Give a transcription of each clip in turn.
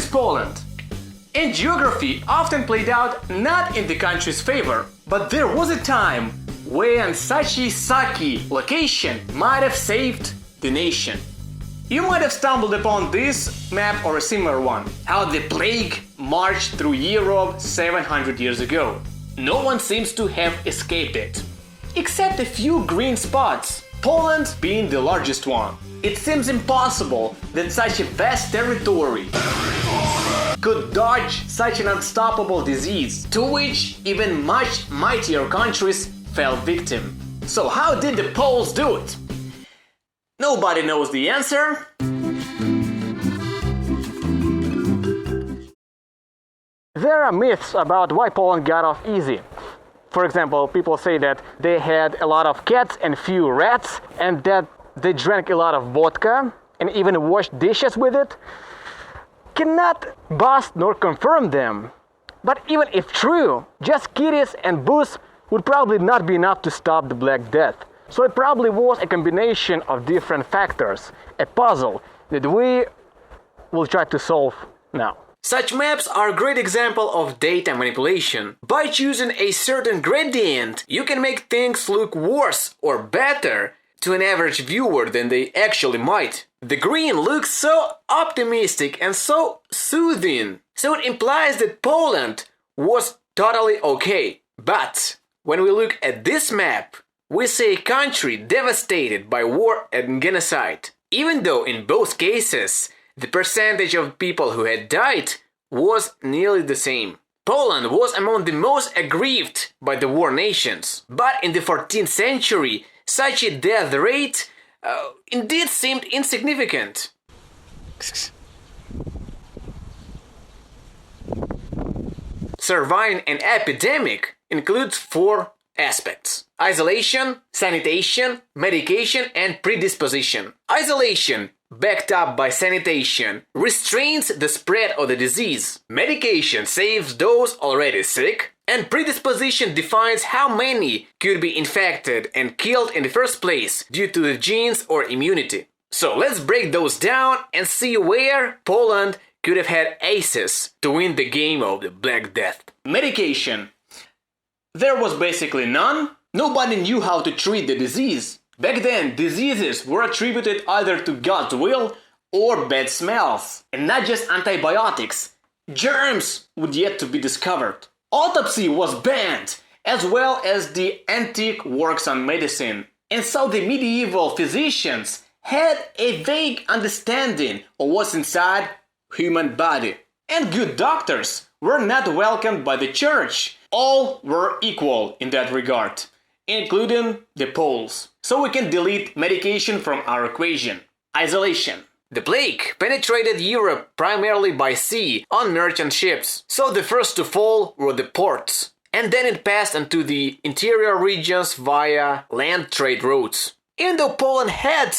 is Poland? And geography often played out not in the country's favor, but there was a time when such a sucky location might have saved the nation. You might have stumbled upon this map or a similar one, how the plague marched through Europe 700 years ago. No one seems to have escaped it, except a few green spots, Poland being the largest one. It seems impossible that such a vast territory could dodge such an unstoppable disease, to which even much mightier countries fell victim. So how did the Poles do it? Nobody knows the answer. There are myths about why Poland got off easy. For example, people say that they had a lot of cats and few rats, and that they drank a lot of vodka and even washed dishes with it. Cannot bust nor confirm them. But even if true, just kitties and booze would probably not be enough to stop the Black Death. So it probably was a combination of different factors, a puzzle that we will try to solve now. Such maps are a great example of data manipulation. By choosing a certain gradient, you can make things look worse or better to an average viewer than they actually might. The green looks so optimistic and so soothing, so it implies that Poland was totally okay. But when we look at this map, we see a country devastated by war and genocide, even though in both cases the percentage of people who had died was nearly the same. Poland was among the most aggrieved by the war nations, but in the 14th century such a death rate indeed seemed insignificant. Surviving an epidemic includes 4 aspects: isolation, sanitation, medication, and predisposition. Isolation, backed up by sanitation, restrains the spread of the disease. Medication saves those already sick, and predisposition defines how many could be infected and killed in the first place due to the genes or immunity. So let's break those down and see where Poland could have had aces to win the game of the Black Death. Medication. There was basically none. Nobody knew how to treat the disease. Back then, diseases were attributed either to God's will or bad smells. And not just antibiotics. Germs would yet to be discovered. Autopsy was banned, as well as the antique works on medicine. And so the medieval physicians had a vague understanding of what's inside human body. And good doctors were not welcomed by the church. All were equal in that regard, including the Poles. So we can delete medication from our equation. Isolation. The plague penetrated Europe primarily by sea on merchant ships, so the first to fall were the ports. And then it passed into the interior regions via land trade routes. Even though Poland had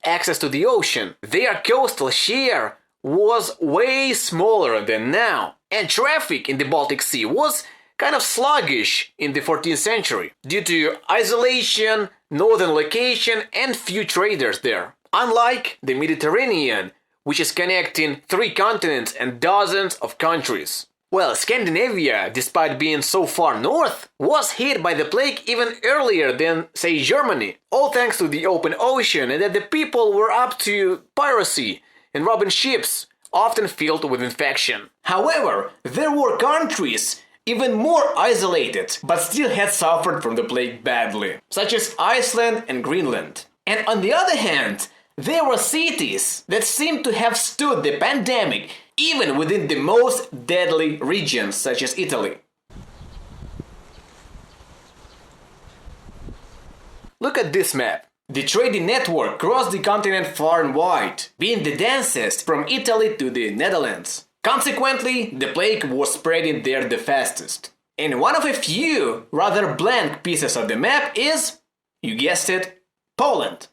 access to the ocean, their coastal share was way smaller than now. And traffic in the Baltic Sea was kind of sluggish in the 14th century due to isolation, northern location, and few traders there. Unlike the Mediterranean, which is connecting 3 continents and dozens of countries. Well, Scandinavia, despite being so far north, was hit by the plague even earlier than, say, Germany, all thanks to the open ocean and that the people were up to piracy and robbing ships, often filled with infection. However, there were countries even more isolated, but still had suffered from the plague badly, such as Iceland and Greenland. And on the other hand, there were cities that seemed to have stood the pandemic even within the most deadly regions, such as Italy. Look at this map. The trading network crossed the continent far and wide, being the densest from Italy to the Netherlands. Consequently, the plague was spreading there the fastest. And one of a few rather blank pieces of the map is, you guessed it, Poland.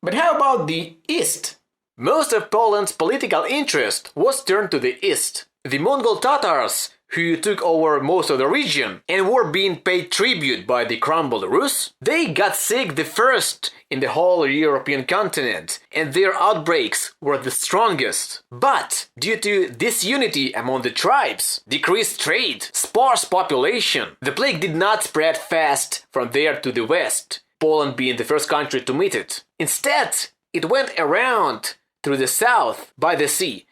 But how about the East? Most of Poland's political interest was turned to the East. The Mongol Tatars, who took over most of the region and were being paid tribute by the crumbled Rus, they got sick the first in the whole European continent, and their outbreaks were the strongest. But due to disunity among the tribes, decreased trade, sparse population, the plague did not spread fast from there to the west, Poland being the first country to meet it. Instead, it went around through the south by the sea.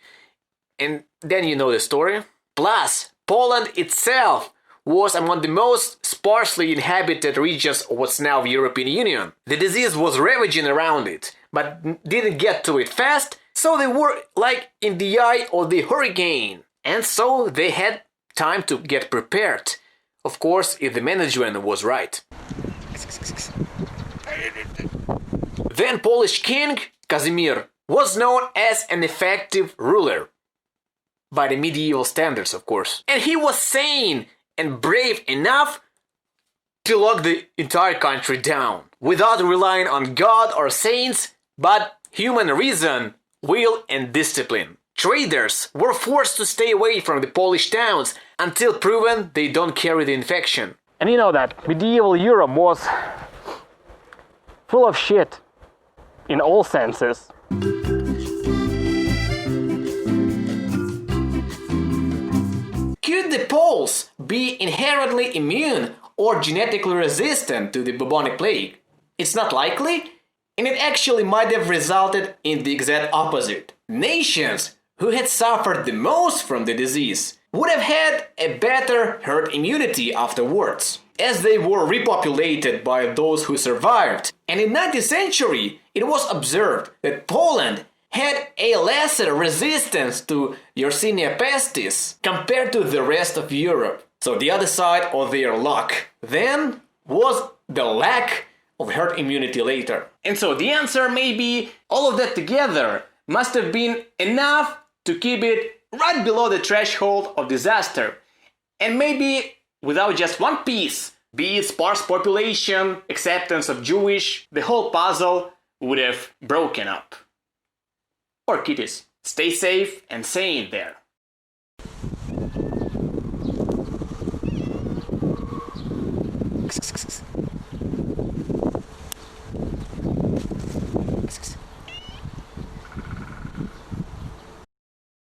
And then you know the story. Plus, Poland itself was among the most sparsely inhabited regions of what's now the European Union. The disease was ravaging around it, but didn't get to it fast, so they were like in the eye of the hurricane. And so they had time to get prepared. Of course, if the management was right. Then Polish king, Casimir, was known as an effective ruler. By the medieval standards, of course. And he was sane and brave enough to lock the entire country down, without relying on God or saints, but human reason, will and discipline. Traders were forced to stay away from the Polish towns until proven they don't carry the infection. And you know that medieval Europe was full of shit in all senses. Could the Poles be inherently immune or genetically resistant to the bubonic plague? It's not likely, and it actually might have resulted in the exact opposite. Nations who had suffered the most from the disease would have had a better herd immunity afterwards, as they were repopulated by those who survived. And in the 19th century, it was observed that Poland had a lesser resistance to Yersinia pestis compared to the rest of Europe. So the other side of their luck then was the lack of herd immunity later. And so the answer may be all of that together must have been enough to keep it right below the threshold of disaster. And maybe without just one piece, be it sparse population, acceptance of Jewish, the whole puzzle would have broken up. Or kitties, stay safe and sane there.